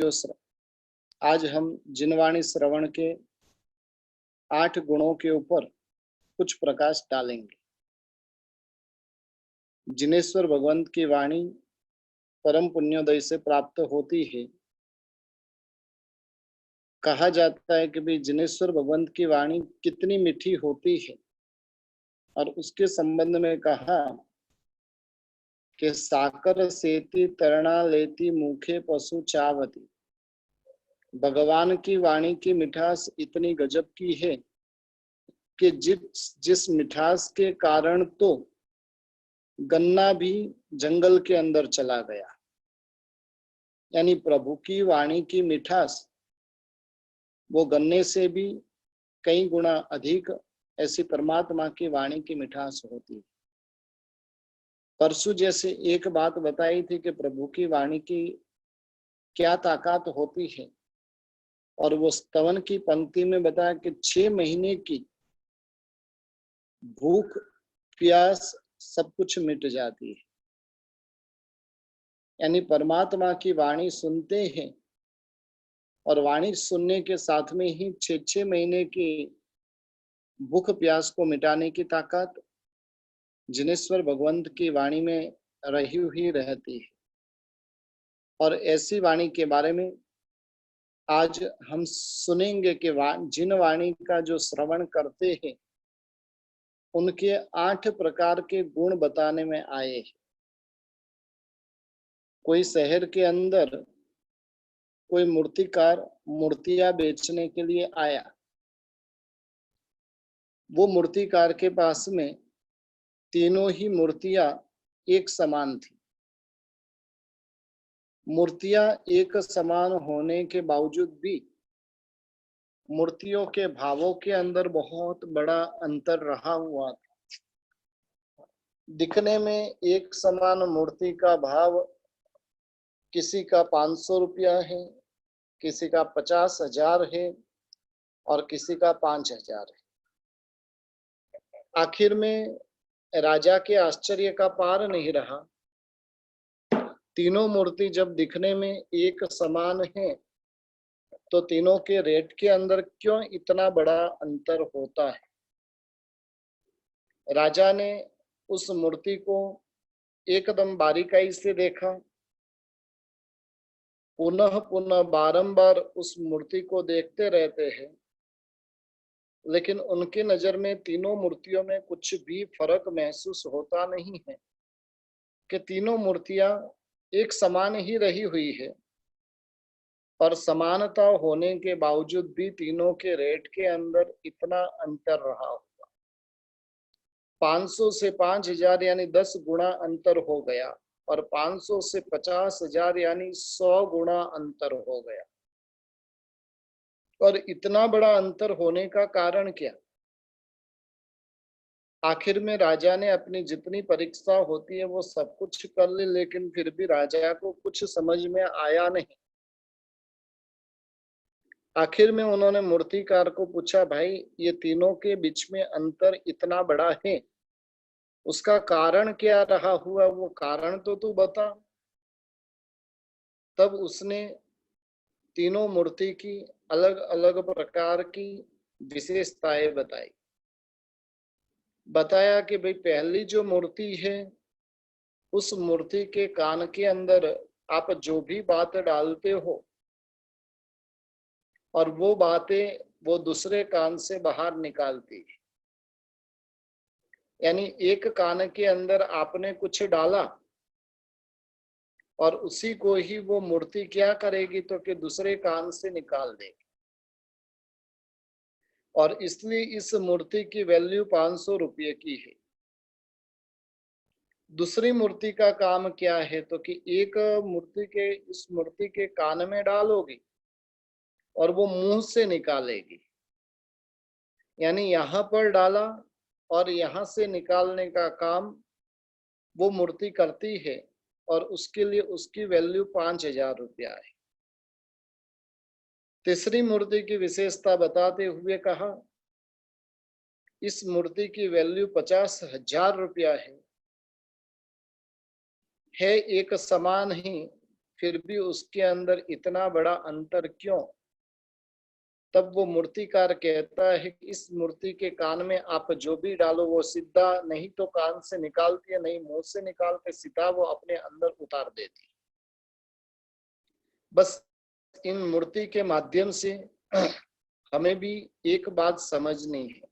आज हम जिनवाणी श्रवण के 8 गुणों के ऊपर कुछ प्रकाश डालेंगे। जिनेश्वर भगवंत की वाणी परम पुण्योदय से प्राप्त होती है। कहा जाता है कि भाई जिनेश्वर भगवंत की वाणी कितनी मीठी होती है, और उसके संबंध में कहा कि साकर सेती तरणा लेती मुखे पशु चावती। भगवान की वाणी की मिठास इतनी गजब की है कि जिस मिठास के कारण तो गन्ना भी जंगल के अंदर चला गया। यानी प्रभु की वाणी की मिठास वो गन्ने से भी कई गुना अधिक ऐसी परमात्मा की वाणी की मिठास होती है। परसों जैसे एक बात बताई थी कि प्रभु की वाणी की क्या ताकत होती है, और वो स्तवन की पंक्ति में बताया कि 6 महीने की भूख प्यास सब कुछ मिट जाती है। यानी परमात्मा की वाणी सुनते हैं, और वाणी सुनने के साथ में ही 6 महीने की भूख प्यास को मिटाने की ताकत जिनेश्वर भगवंत की वाणी में रही हुई रहती है। और ऐसी वाणी के बारे में आज हम सुनेंगे कि जिन वाणी का जो श्रवण करते हैं उनके 8 प्रकार के गुण बताने में आए हैं। कोई शहर के अंदर कोई मूर्तिकार मूर्तियां बेचने के लिए आया। वो मूर्तिकार के पास में तीनों ही मूर्तियां एक समान थी। मूर्तियां एक समान होने के बावजूद भी मूर्तियों के भावों के अंदर बहुत बड़ा अंतर रहा हुआ था। दिखने में एक समान मूर्ति का भाव किसी का 500 रुपया है, किसी का 50,000 है, और किसी का 5,000 है। आखिर में राजा के आश्चर्य का पार नहीं रहा। तीनों मूर्ति जब दिखने में एक समान है तो तीनों के रेट के अंदर क्यों इतना बड़ा अंतर होता है। राजा ने उस मूर्ति को एकदम बारीकाई से देखा, पुनः पुनः बारंबार उस मूर्ति को देखते रहते हैं, लेकिन उनकी नजर में तीनों मूर्तियों में कुछ भी फर्क महसूस होता नहीं है, कि तीनों मूर्तियां एक समान ही रही हुई है, पर समानता होने के बावजूद भी तीनों के रेट के अंदर इतना अंतर रहा होगा। 500 से 5,000 यानी 10 गुना अंतर हो गया, और 500 से 50,000 यानी 100 गुना अंतर हो गया। और इतना बड़ा अंतर होने का कारण क्या? आखिर में राजा ने अपनी जितनी परीक्षा होती है वो सब कुछ कर ली, लेकिन फिर भी राजा को कुछ समझ में आया नहीं। आखिर में उन्होंने मूर्तिकार को पूछा, भाई ये तीनों के बीच में अंतर इतना बड़ा है, उसका कारण क्या रहा हुआ, वो कारण तो तू बता। तब उसने तीनों मूर्ति की अलग अलग प्रकार की विशेषताएं बताई। बताया कि भाई पहली जो मूर्ति है उस मूर्ति के कान के अंदर आप जो भी बात डालते हो और वो बातें वो दूसरे कान से बाहर निकालती है। यानी एक कान के अंदर आपने कुछ डाला और उसी को ही वो मूर्ति क्या करेगी, तो कि दूसरे कान से निकाल देगी। और इसलिए इस मूर्ति की वैल्यू 500 रुपये की है। दूसरी मूर्ति का काम क्या है, तो कि एक मूर्ति के इस मूर्ति के कान में डालोगी और वो मुंह से निकालेगी। यानी यहाँ पर डाला और यहाँ से निकालने का काम वो मूर्ति करती है, और उसके लिए उसकी वैल्यू 5,000 रुपया है। तीसरी मूर्ति की विशेषता बताते हुए कहा, इस मूर्ति की वैल्यू 50,000 रुपया है एक समान ही फिर भी उसके अंदर इतना बड़ा अंतर क्यों? तब वो मूर्तिकार कहता है कि इस मूर्ति के कान में आप जो भी डालो वो सीधा नहीं तो कान से निकालती है, नहीं मुंह से निकाल के सीधा वो अपने अंदर उतार देती। बस इन मूर्ति के माध्यम से हमें भी एक बात समझनी है।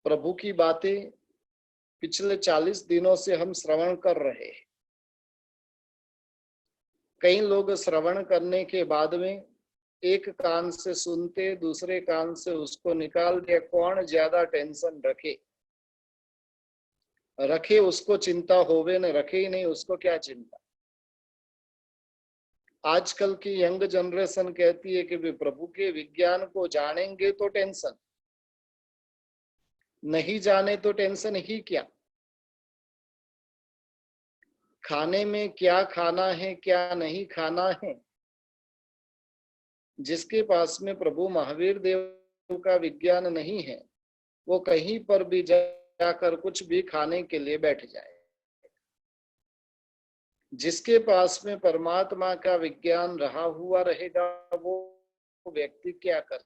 प्रभु की बातें पिछले 40 दिनों से हम श्रवण कर रहे हैं। कई लोग श्रवण करने के बाद में एक कान से सुनते, दूसरे कान से उसको निकाल दिया। कौन ज्यादा टेंशन रखे? रखे उसको चिंता होवे, न रखे ही नहीं उसको क्या चिंता। आजकल की यंग जनरेशन कहती है कि प्रभु के विज्ञान को जानेंगे तो टेंशन, नहीं जाने तो टेंशन ही क्या। खाने में क्या खाना है क्या नहीं खाना है, जिसके पास में प्रभु महावीर देव का विज्ञान नहीं है वो कहीं पर भी जाकर कुछ भी खाने के लिए बैठ जाए। जिसके पास में परमात्मा का विज्ञान रहा हुआ रहेगा वो व्यक्ति क्या करे?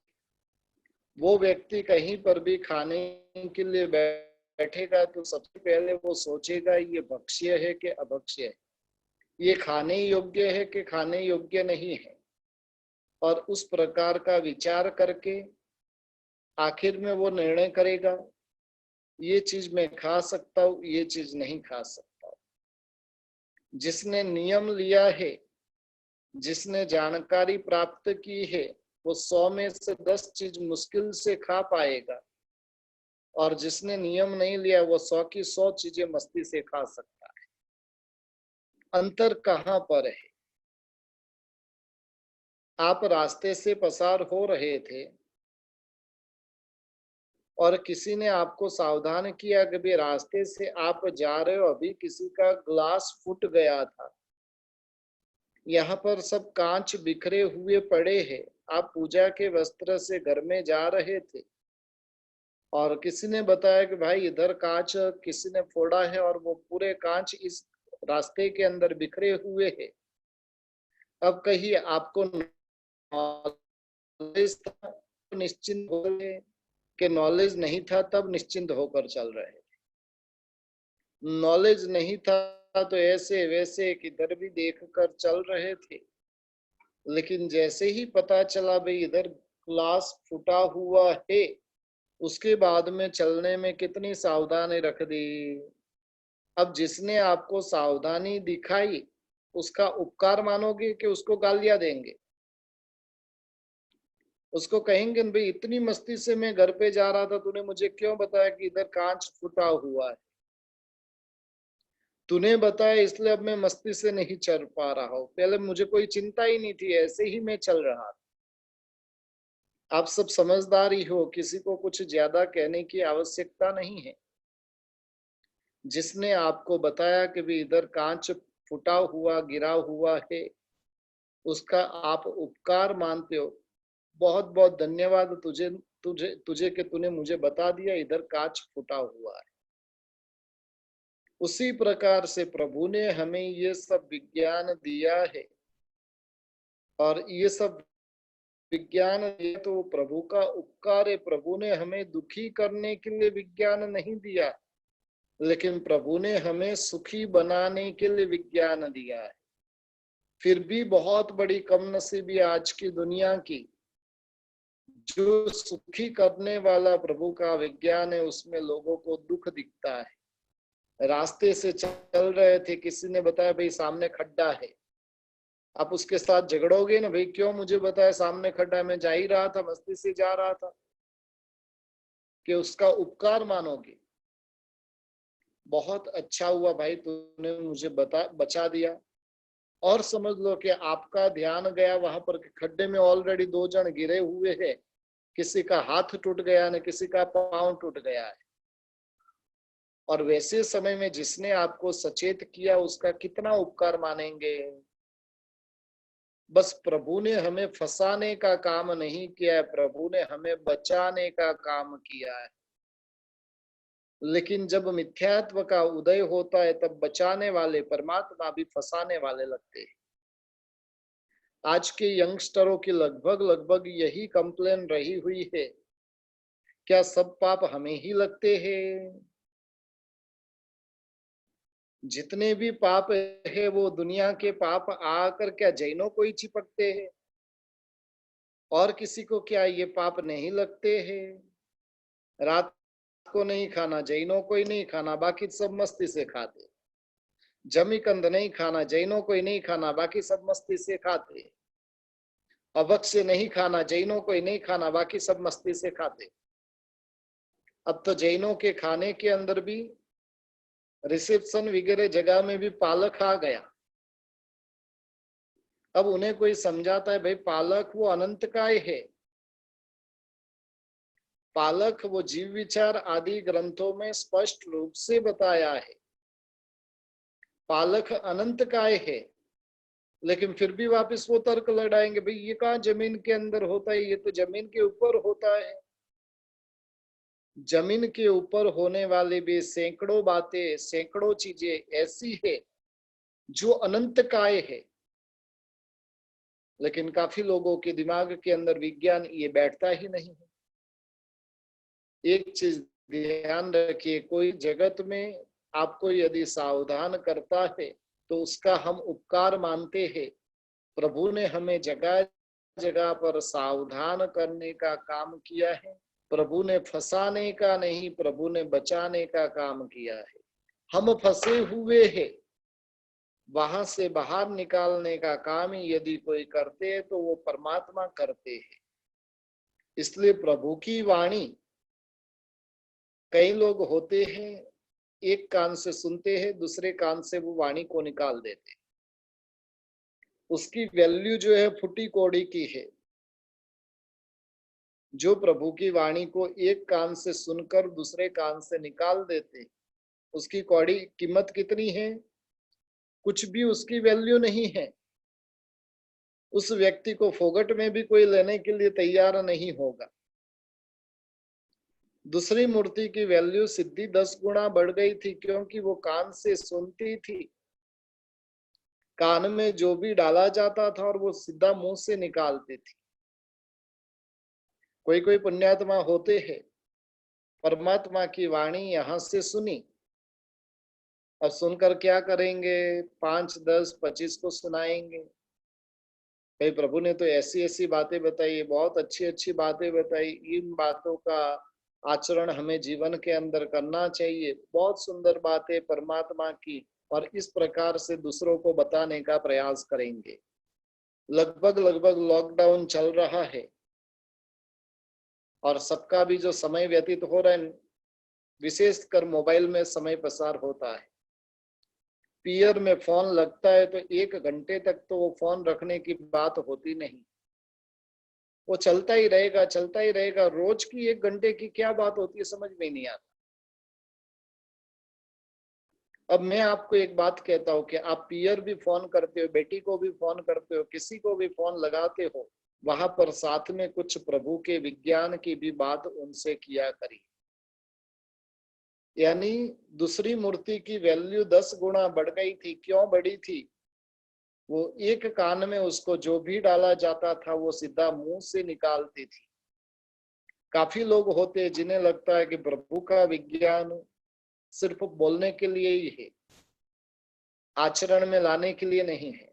वो व्यक्ति कहीं पर भी खाने के लिए बैठेगा तो सबसे पहले वो सोचेगा ये भक्ष्य है कि अभक्ष्य है, ये खाने योग्य है कि खाने योग्य नहीं है। और उस प्रकार का विचार करके आखिर में वो निर्णय करेगा ये चीज मैं खा सकता हूँ, ये चीज नहीं खा सकता हूँ। जिसने नियम लिया है, जिसने जानकारी प्राप्त की है, वो 100 में से 10 चीज मुश्किल से खा पाएगा। और जिसने नियम नहीं लिया वो 100 की 100 चीजें मस्ती से खा सकता है। अंतर कहाँ पर है? आप रास्ते से पसार हो रहे थे और किसी ने आपको सावधान किया कि भाई रास्ते से आप जा रहे हो, अभी किसी का ग्लास फूट गया था, यहाँ पर सब कांच बिखरे हुए पड़े हैं। आप पूजा के वस्त्र से घर में जा रहे थे और किसी ने बताया कि भाई इधर कांच किसी ने फोड़ा है और वो पूरे कांच इस रास्ते के अंदर बिखरे हुए हैं। अब कहिए आपको नॉलेज था निश्चिंत हो गए कि नॉलेज नहीं था तब निश्चिंत होकर चल रहे? नॉलेज नहीं था तो ऐसे वैसे किधर भी देख कर चल रहे थे। लेकिन जैसे ही पता चला भाई इधर ग्लास फूटा हुआ है, उसके बाद में चलने में कितनी सावधानी रख दी। अब जिसने आपको सावधानी दिखाई उसका उपकार मानोगे कि उसको गालियां देंगे? उसको कहेंगे भाई इतनी मस्ती से मैं घर पे जा रहा था, तूने मुझे क्यों बताया कि इधर कांच फूटा हुआ है? तूने बताया इसलिए अब मैं मस्ती से नहीं चल पा रहा हूँ, पहले मुझे कोई चिंता ही नहीं थी, ऐसे ही मैं चल रहा था। आप सब समझदार ही हो, किसी को कुछ ज्यादा कहने की आवश्यकता नहीं है। जिसने आपको बताया कि भी इधर कांच फूटा हुआ गिरा हुआ है, उसका आप उपकार मानते हो। बहुत बहुत धन्यवाद तुझे तुझे तुझे कि तूने मुझे बता दिया इधर कांच फूटा हुआ है। उसी प्रकार से प्रभु ने हमें ये सब विज्ञान दिया है और ये सब विज्ञान ये तो प्रभु का उपकार है। प्रभु ने हमें दुखी करने के लिए विज्ञान नहीं दिया, लेकिन प्रभु ने हमें सुखी बनाने के लिए विज्ञान दिया है। फिर भी बहुत बड़ी कमनसीबी आज की दुनिया की, जो सुखी करने वाला प्रभु का विज्ञान है उसमें लोगों को दुख दिखता है। रास्ते से चल रहे थे, किसी ने बताया भाई सामने खड्डा है, आप उसके साथ झगड़ोगे ना, भाई क्यों मुझे बताया सामने खड्डा है, मैं जा ही रहा था, मस्ती से जा रहा था, कि उसका उपकार मानोगे? बहुत अच्छा हुआ भाई तूने मुझे बचा दिया। और समझ लो कि आपका ध्यान गया वहां पर खड्डे में ऑलरेडी 2 जन गिरे हुए हैं, किसी का हाथ टूट गया न किसी का पांव टूट गया है। और वैसे समय में जिसने आपको सचेत किया उसका कितना उपकार मानेंगे? बस प्रभु ने हमें फंसाने का काम नहीं किया है, प्रभु ने हमें बचाने का काम किया है। लेकिन जब मिथ्यात्व का उदय होता है तब बचाने वाले परमात्मा भी फंसाने वाले लगते हैं। आज के यंगस्टरों की लगभग लगभग यही कंप्लेन रही हुई है, क्या सब पाप हमें ही लगते हैं? जितने भी पाप है वो दुनिया के पाप आकर क्या जैनों को ही चिपकते हैं? और किसी को क्या ये पाप नहीं लगते हैं? रात को नहीं खाना जैनों को ही नहीं खाना, बाकी सब मस्ती से खाते। जमीकंद नहीं खाना जैनों को ही नहीं खाना, बाकी सब मस्ती से खाते। अवक्ष्य नहीं खाना जैनों को ही नहीं खाना, बाकी सब मस्ती से खाते। अब तो जैनों के खाने के अंदर भी रिसेप्शन वगैरह जगह में भी पालक आ गया। अब उन्हें कोई समझाता है भाई पालक वो अनंत काय है, पालक वो जीव विचार आदि ग्रंथों में स्पष्ट रूप से बताया है, पालक अनंत काय है। लेकिन फिर भी वापस वो तर्क लड़ाएंगे भाई ये कहाँ जमीन के अंदर होता है, ये तो जमीन के ऊपर होता है। जमीन के ऊपर होने वाली भी सैकड़ों बातें सैकड़ों चीजें ऐसी है जो अनंत काय है, लेकिन काफी लोगों के दिमाग के अंदर विज्ञान ये बैठता ही नहीं है। एक चीज ध्यान रखिए, कोई जगत में आपको यदि सावधान करता है तो उसका हम उपकार मानते हैं। प्रभु ने हमें जगह जगह पर सावधान करने का काम किया है। प्रभु ने फंसाने का नहीं, प्रभु ने बचाने का काम किया है। हम फंसे हुए हैं, वहां से बाहर निकालने का काम यदि कोई करते हैं तो वो परमात्मा करते हैं। इसलिए प्रभु की वाणी, कई लोग होते हैं एक कान से सुनते हैं दूसरे कान से वो वाणी को निकाल देते, उसकी वैल्यू जो है फुटी कौड़ी की है। जो प्रभु की वाणी को एक कान से सुनकर दूसरे कान से निकाल देते, उसकी कौड़ी कीमत कितनी है? कुछ भी उसकी वैल्यू नहीं है। उस व्यक्ति को फोगट में भी कोई लेने के लिए तैयार नहीं होगा। दूसरी मूर्ति की वैल्यू सिद्धि 10 गुना बढ़ गई थी, क्योंकि वो कान से सुनती थी, कान में जो भी डाला जाता था और वो सीधा मुंह से निकालती थी। कोई कोई पुण्यात्मा होते हैं, परमात्मा की वाणी यहां से सुनी, अब सुनकर क्या करेंगे? 5, 10, 25 को सुनाएंगे। भाई प्रभु ने तो ऐसी ऐसी बातें बताई, बहुत अच्छी अच्छी बातें बताई, इन बातों का आचरण हमें जीवन के अंदर करना चाहिए। बहुत सुंदर बातें परमात्मा की, और इस प्रकार से दूसरों को बताने का प्रयास करेंगे। लगभग लगभग लॉकडाउन चल रहा है और सबका भी जो समय व्यतीत हो रहा है, विशेषकर मोबाइल में समय पसार होता है। पीयर में फोन लगता है तो 1 घंटे तक तो वो फोन रखने की बात होती नहीं, वो चलता ही रहेगा चलता ही रहेगा। रोज की 1 घंटे की क्या बात होती है समझ में नहीं आता। अब मैं आपको एक बात कहता हूँ कि आप पीयर भी फोन करते हो, बेटी को भी फोन करते हो, किसी को भी फोन लगाते हो, वहां पर साथ में कुछ प्रभु के विज्ञान की भी बात उनसे किया करी। यानी दूसरी मूर्ति की वैल्यू 10 गुना बढ़ गई थी। क्यों बढ़ी थी? वो एक कान में उसको जो भी डाला जाता था वो सीधा मुंह से निकालती थी। काफी लोग होते हैं जिन्हें लगता है कि प्रभु का विज्ञान सिर्फ बोलने के लिए ही है, आचरण में लाने के लिए नहीं है।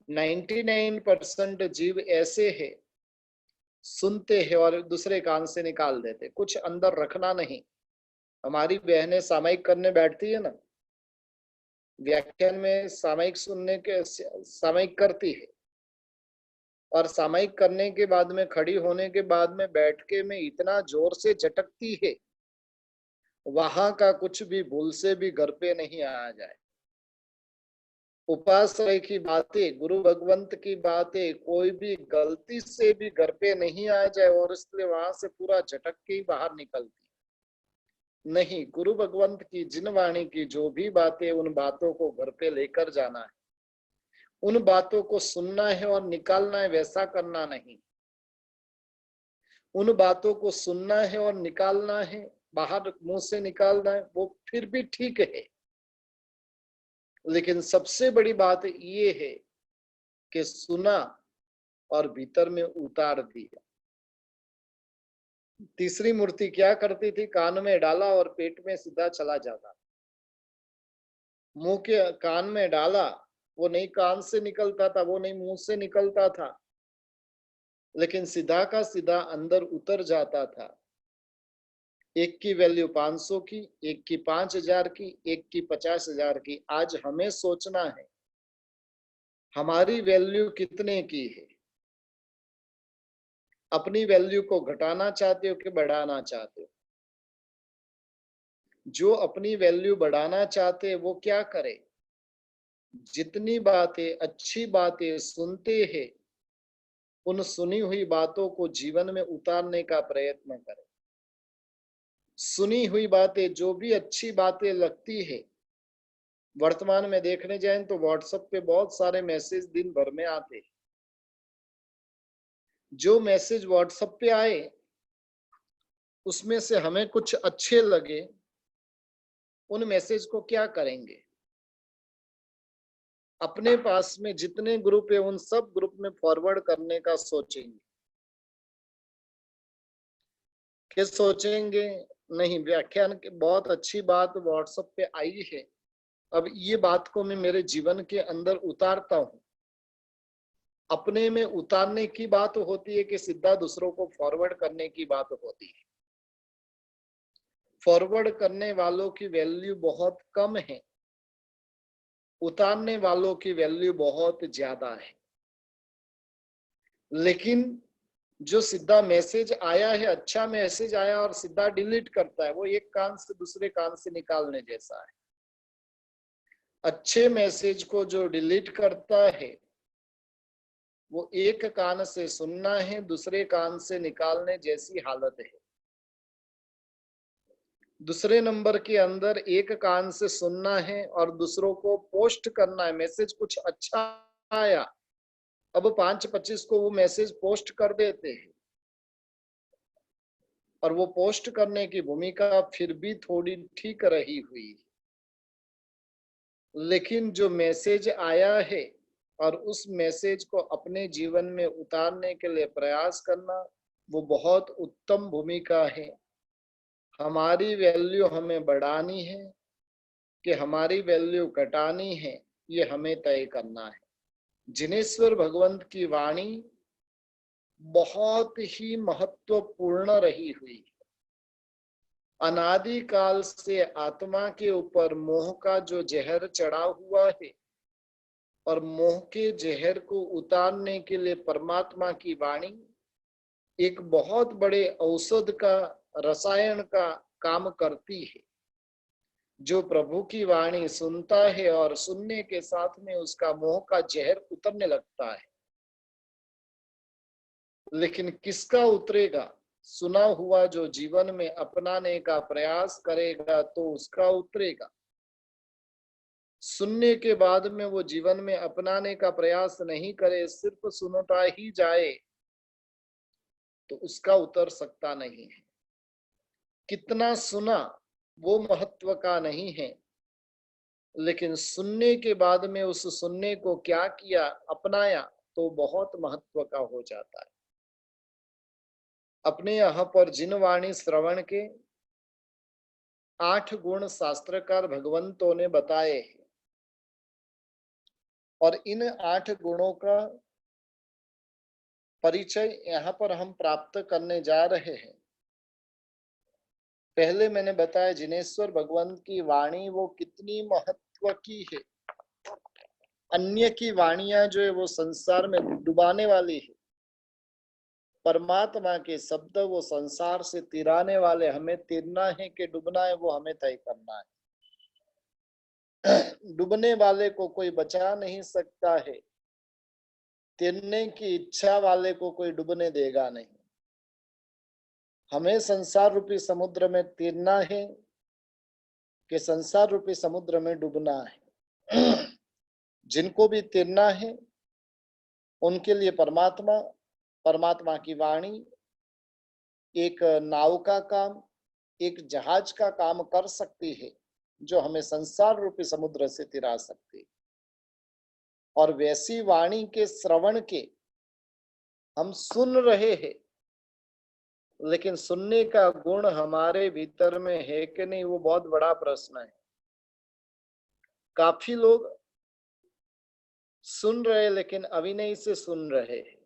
99% जीव ऐसे है, सुनते हैं और दूसरे कान से निकाल देते, कुछ अंदर रखना नहीं। हमारी बहनें सामायिक करने बैठती है ना, व्याख्यान में सामायिक सुनने के सामायिक करती है, और सामायिक करने के बाद में खड़ी होने के बाद में बैठके में इतना जोर से झटकती है, वहां का कुछ भी भूल से भी घर पे नहीं आ जाए। उपाश्रय की बातें, गुरु भगवंत की बातें कोई भी गलती से भी घर पे नहीं आ जाए, और इसलिए वहां से पूरा झटक के ही बाहर निकलती नहीं। गुरु भगवंत की जिन वाणी की जो भी बातें, उन बातों को घर पे लेकर जाना है, उन बातों को सुनना है और निकालना है, वैसा करना नहीं। उन बातों को सुनना है और निकालना है, बाहर मुंह से निकालना है वो फिर भी ठीक है, लेकिन सबसे बड़ी बात ये है कि सुना और भीतर में उतार दिया। तीसरी मूर्ति क्या करती थी, कान में डाला और पेट में सीधा चला जाता। मुंह के कान में डाला, वो नहीं कान से निकलता था, वो नहीं मुंह से निकलता था, लेकिन सीधा का सीधा अंदर उतर जाता था। एक की वैल्यू 500 की, एक की 5000 की, एक की 50,000 की। आज हमें सोचना है हमारी वैल्यू कितने की है। अपनी वैल्यू को घटाना चाहते हो कि बढ़ाना चाहते हो? जो अपनी वैल्यू बढ़ाना चाहते हैं वो क्या करे, जितनी बातें अच्छी बातें सुनते हैं उन सुनी हुई बातों को जीवन में उतारने का प्रयत्न करें। सुनी हुई बातें जो भी अच्छी बातें लगती है, वर्तमान में देखने जाएं तो व्हाट्सएप पे बहुत सारे मैसेज दिन भर में आते हैं। जो मैसेज व्हाट्सएप पे आए उसमें से हमें कुछ अच्छे लगे, उन मैसेज को क्या करेंगे, अपने पास में जितने ग्रुप है उन सब ग्रुप में फॉरवर्ड करने का सोचेंगे कि सोचेंगे नहीं व्याख्यान की बहुत अच्छी बात व्हाट्सएप पे आई है, अब ये बात को मैं मेरे जीवन के अंदर उतारता हूं। अपने में उतारने की बात होती है कि सीधा दूसरों को फॉरवर्ड करने की बात होती है। फॉरवर्ड करने वालों की वैल्यू बहुत कम है, उतारने वालों की वैल्यू बहुत ज्यादा है। लेकिन जो सीधा मैसेज आया है, अच्छा मैसेज आया और सीधा डिलीट करता है, वो एक कान से दूसरे कान से निकालने जैसा है। अच्छे मैसेज को जो डिलीट करता है वो एक कान से सुनना है, दूसरे कान से निकालने जैसी हालत है। दूसरे नंबर के अंदर एक कान से सुनना है और दूसरों को पोस्ट करना है। मैसेज कुछ अच्छा आया, अब 5-25 को वो मैसेज पोस्ट कर देते हैं और वो पोस्ट करने की भूमिका फिर भी थोड़ी ठीक रही हुई, लेकिन जो मैसेज आया है और उस मैसेज को अपने जीवन में उतारने के लिए प्रयास करना, वो बहुत उत्तम भूमिका है। हमारी वैल्यू हमें बढ़ानी है कि हमारी वैल्यू घटानी है, ये हमें तय करना है। जिनेश्वर भगवंत की वाणी बहुत ही महत्वपूर्ण रही हुई। अनादि काल से आत्मा के ऊपर मोह का जो जहर चढ़ा हुआ है और मोह के जहर को उतारने के लिए परमात्मा की वाणी एक बहुत बड़े औषध का, रसायन का काम करती है। जो प्रभु की वाणी सुनता है और सुनने के साथ में उसका मोह का जहर उतरने लगता है। लेकिन किसका उतरेगा? सुना हुआ जो जीवन में अपनाने का प्रयास करेगा तो उसका उतरेगा। सुनने के बाद में वो जीवन में अपनाने का प्रयास नहीं करे, सिर्फ सुनता ही जाए, तो उसका उतर सकता नहीं है। कितना सुना वो महत्व का नहीं है, लेकिन सुनने के बाद में उस सुनने को क्या किया, अपनाया, तो बहुत महत्व का हो जाता है। अपने यहाँ पर जिन वाणी श्रवण के 8 गुण शास्त्रकार भगवंतों ने बताए हैं और इन 8 गुणों का परिचय यहाँ पर हम प्राप्त करने जा रहे हैं। पहले मैंने बताया जिनेश्वर भगवंत की वाणी वो कितनी महत्व की है। अन्य की वाणियां जो है वो संसार में डुबाने वाली है, परमात्मा के शब्द वो संसार से तिराने वाले। हमें तिरना है कि डूबना है वो हमें तय करना है। डूबने वाले को कोई बचा नहीं सकता है, तिरने की इच्छा वाले को कोई डूबने देगा नहीं। हमें संसार रूपी समुद्र में तिरना है कि संसार रूपी समुद्र में डूबना है। जिनको भी तिरना है उनके लिए परमात्मा, परमात्मा की वाणी एक नाव का काम, एक जहाज का काम कर सकती है जो हमें संसार रूपी समुद्र से तिरा सकती है। और वैसी वाणी के श्रवण के हम सुन रहे हैं, लेकिन सुनने का गुण हमारे भीतर में है कि नहीं, वो बहुत बड़ा प्रश्न है। काफी लोग सुन रहे लेकिन अभिनय से सुन रहे हैं।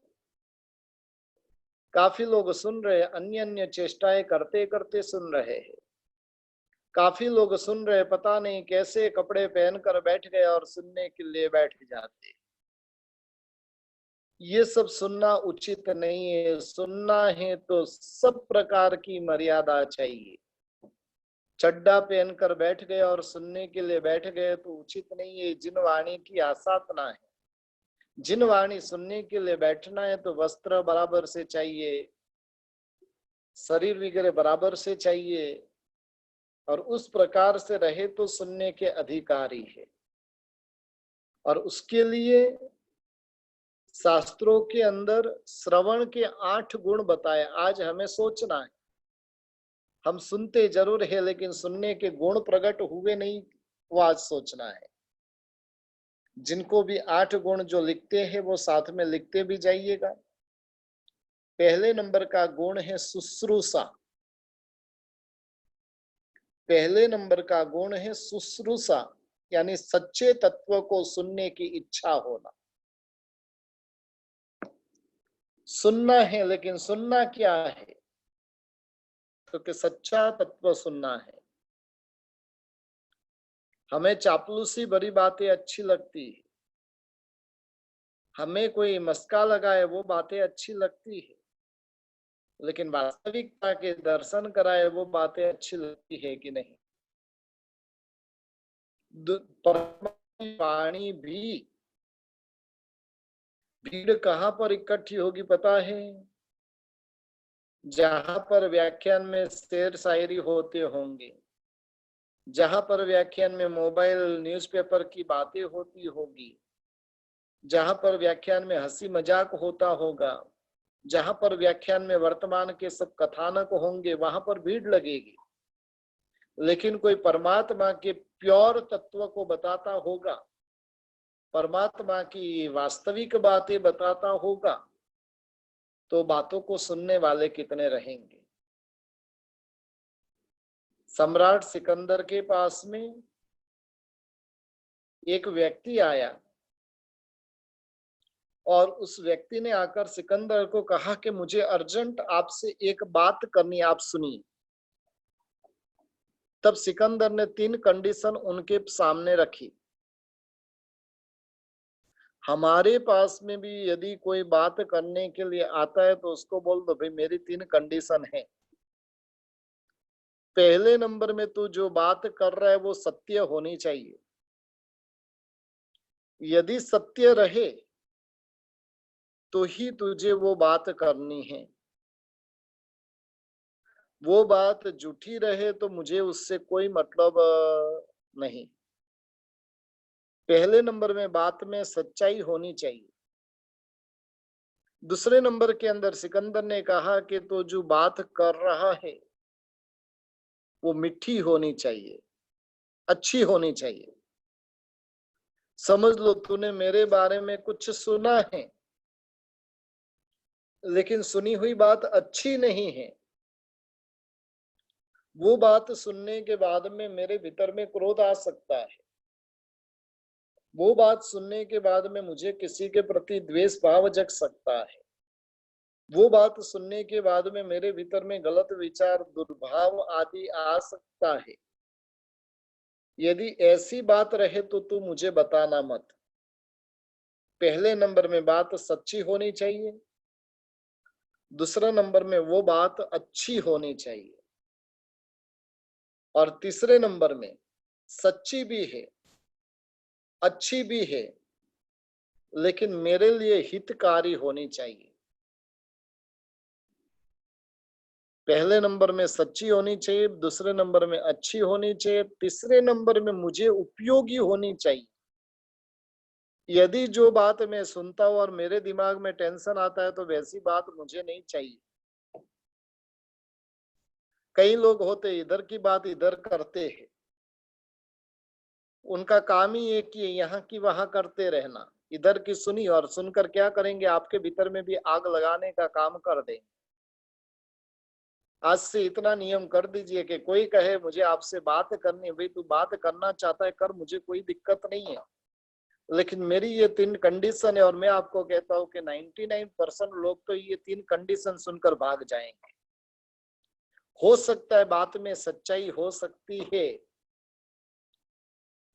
काफी लोग सुन रहे, अन्य अन्य चेष्टाएं करते करते सुन रहे हैं। काफी लोग सुन रहे, पता नहीं कैसे कपड़े पहनकर बैठ गए और सुनने के लिए बैठ जाते। ये सब सुनना उचित नहीं है। सुनना है तो सब प्रकार की मर्यादा चाहिए। चड्डा पहनकर बैठ गए और सुनने के लिए बैठ गए तो उचित नहीं है। जिन वाणी की आसाधना है, जिन वाणी सुनने के लिए बैठना है, तो वस्त्र बराबर से चाहिए, शरीर वगैरह बराबर से चाहिए, और उस प्रकार से रहे तो सुनने के अधिकारी है। और उसके लिए शास्त्रों के अंदर श्रवण के 8 गुण बताए। आज हमें सोचना है, हम सुनते जरूर है लेकिन सुनने के गुण प्रकट हुए नहीं, वो आज सोचना है। जिनको भी 8 गुण जो लिखते हैं वो साथ में लिखते भी जाइएगा। पहले नंबर का गुण है शुश्रूषा। पहले नंबर का गुण है शुश्रूषा, यानी सच्चे तत्व को सुनने की इच्छा होना। सुनना है, लेकिन सुनना क्या है? तो कि सच्चा तत्व सुनना है। हमें चापलूसी भरी बातें अच्छी लगती है, हमें कोई मस्का लगाए वो बातें अच्छी लगती है, लेकिन वास्तविकता के दर्शन कराए वो बातें अच्छी लगती है कि नहीं? वाणी भी भीड़ कहाँ पर इकट्ठी होगी पता है? जहां पर व्याख्यान में शेर शायरी होते होंगे, जहां पर व्याख्यान में मोबाइल न्यूज़पेपर की बातें होती होगी, जहां पर व्याख्यान में हंसी मजाक होता होगा, जहां पर व्याख्यान में वर्तमान के सब कथानक होंगे, वहां पर भीड़ लगेगी। लेकिन कोई परमात्मा के प्योर तत्व को बताता होगा, परमात्मा की वास्तविक बातें बताता होगा, तो बातों को सुनने वाले कितने रहेंगे? सम्राट सिकंदर के पास में एक व्यक्ति आया और उस व्यक्ति ने आकर सिकंदर को कहा कि मुझे अर्जेंट आपसे एक बात करनी, आप सुनिए। तब सिकंदर ने 3 कंडीशन उनके सामने रखी। हमारे पास में भी यदि कोई बात करने के लिए आता है तो उसको बोल दो, भाई मेरी 3 कंडीशन है। पहले नंबर में तू जो बात कर रहा है वो सत्य होनी चाहिए। यदि सत्य रहे तो ही तुझे वो बात करनी है। वो बात झूठी रहे तो मुझे उससे कोई मतलब नहीं। पहले नंबर में बात में सच्चाई होनी चाहिए। दूसरे नंबर के अंदर सिकंदर ने कहा कि तो जो बात कर रहा है वो मीठी होनी चाहिए, अच्छी होनी चाहिए। समझ लो तूने मेरे बारे में कुछ सुना है, लेकिन सुनी हुई बात अच्छी नहीं है। वो बात सुनने के बाद में मेरे भीतर में क्रोध आ सकता है। वो बात सुनने के बाद में मुझे किसी के प्रति द्वेष भाव जग सकता है। वो बात सुनने के बाद में मेरे भीतर में गलत विचार, दुर्भाव आदि आ सकता है। यदि ऐसी बात रहे तो तू मुझे बताना मत। पहले नंबर में बात सच्ची होनी चाहिए, दूसरा नंबर में वो बात अच्छी होनी चाहिए, और तीसरे नंबर में सच्ची भी है, अच्छी भी है, लेकिन मेरे लिए हितकारी होनी चाहिए। पहले नंबर में सच्ची होनी चाहिए, दूसरे नंबर में अच्छी होनी चाहिए, तीसरे नंबर में मुझे उपयोगी होनी चाहिए। यदि जो बात मैं सुनता हूं और मेरे दिमाग में टेंशन आता है तो वैसी बात मुझे नहीं चाहिए। कई लोग होते इधर की बात इधर करते हैं, उनका काम ही एक ही है यहाँ की वहां करते रहना, इधर की सुनी और सुनकर क्या करेंगे, आपके भीतर में भी आग लगाने का काम कर देंगे। आज से इतना नियम कर दीजिए कि कोई कहे मुझे आपसे बात करनी है, भाई तू बात करना चाहता है कर, मुझे कोई दिक्कत नहीं है, लेकिन मेरी ये 3 कंडीशन है। और मैं आपको कहता हूं कि 99% लोग तो ये 3 कंडीशन सुनकर भाग जाएंगे। हो सकता है बात में सच्चाई हो सकती है,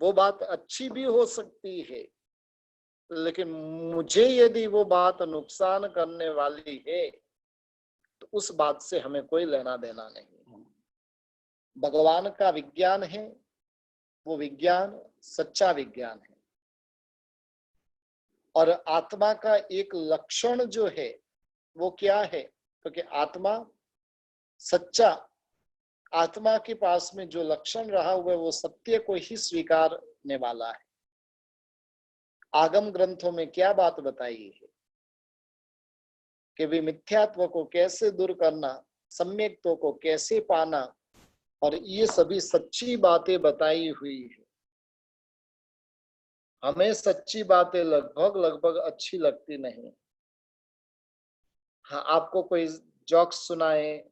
वो बात अच्छी भी हो सकती है, लेकिन मुझे यदि वो बात नुकसान करने वाली है तो उस बात से हमें कोई लेना देना नहीं। भगवान का विज्ञान है, वो विज्ञान सच्चा विज्ञान है। और आत्मा का एक लक्षण जो है वो क्या है, क्योंकि आत्मा सच्चा, आत्मा के पास में जो लक्षण रहा हुआ है वो सत्य को ही स्वीकारने वाला है। आगम ग्रंथों में क्या बात बताई है कि वे मिथ्यात्व को कैसे दूर करना, सम्यक्त्व को कैसे पाना, और ये सभी सच्ची बातें बताई हुई है। हमें सच्ची बातें लगभग लगभग अच्छी लगती नहीं। हाँ, आपको कोई जोक्स सुनाए,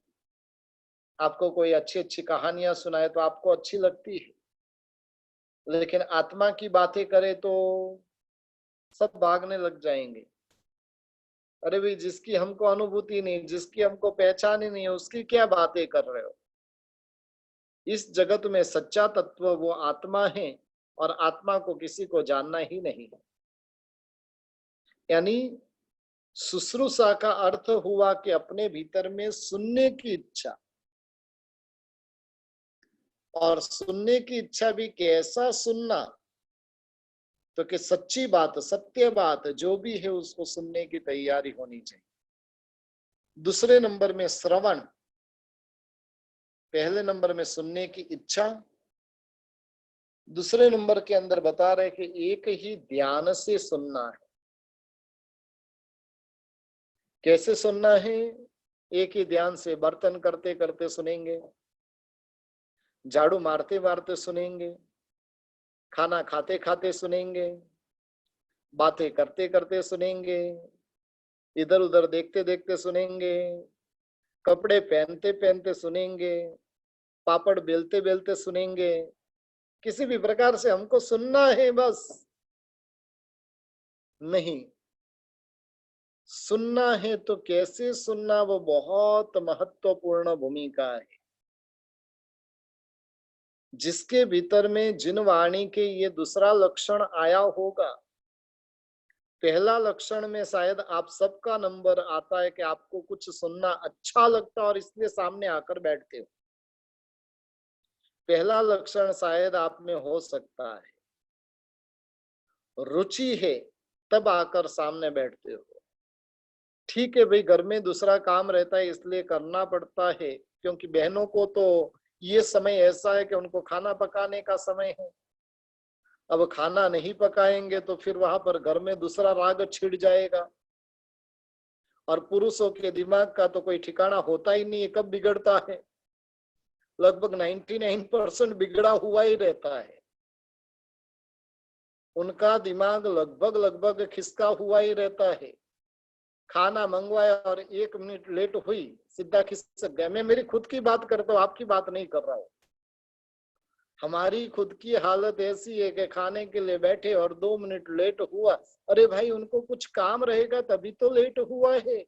आपको कोई अच्छी अच्छी कहानियां सुनाए तो आपको अच्छी लगती है, लेकिन आत्मा की बातें करे तो सब भागने लग जाएंगे। अरे भाई, जिसकी हमको अनुभूति नहीं, जिसकी हमको पहचान ही नहीं है, उसकी क्या बातें कर रहे हो। इस जगत में सच्चा तत्व वो आत्मा है, और आत्मा को किसी को जानना ही नहीं है। यानी शुश्रूषा का अर्थ हुआ कि अपने भीतर में सुनने की इच्छा, और सुनने की इच्छा भी कैसा सुनना, तो कि सच्ची बात, सत्य बात जो भी है उसको सुनने की तैयारी होनी चाहिए। दूसरे नंबर में श्रवण, पहले नंबर में सुनने की इच्छा, दूसरे नंबर के अंदर बता रहे कि एक ही ध्यान से सुनना है। कैसे सुनना है? एक ही ध्यान से बर्तन करते करते सुनेंगे, झाड़ू मारते मारते सुनेंगे, खाना खाते खाते सुनेंगे, बातें करते करते सुनेंगे, इधर उधर देखते देखते सुनेंगे, कपड़े पहनते पहनते सुनेंगे, पापड़ बेलते बेलते सुनेंगे। किसी भी प्रकार से हमको सुनना है बस। नहीं, सुनना है तो कैसे सुनना, वो बहुत महत्वपूर्ण भूमिका है। जिसके भीतर में जिन वाणी के ये दूसरा लक्षण आया होगा, पहला लक्षण में शायद आप सबका नंबर आता है कि आपको कुछ सुनना अच्छा लगता है और इसलिए सामने आकर बैठते हो। पहला लक्षण शायद आप में हो सकता है, रुचि है तब आकर सामने बैठते हो। ठीक है भाई, घर में दूसरा काम रहता है इसलिए करना पड़ता है, क्योंकि बहनों को तो ये समय ऐसा है कि उनको खाना पकाने का समय है। अब खाना नहीं पकाएंगे तो फिर वहां पर घर में दूसरा राग छिड़ जाएगा। और पुरुषों के दिमाग का तो कोई ठिकाना होता ही नहीं है, कब बिगड़ता है। लगभग 99% बिगड़ा हुआ ही रहता है। उनका दिमाग लगभग लगभग खिसका हुआ ही रहता है। खाना मंगवाया और 1 मिनट लेट हुई, सीधा खिसक गया। मैं मेरी खुद की बात करता हूँ, आपकी बात नहीं कर रहा हूँ। हमारी खुद की हालत ऐसी है कि खाने के लिए बैठे और 2 मिनट लेट हुआ। अरे भाई, उनको कुछ काम रहेगा तभी तो लेट हुआ है,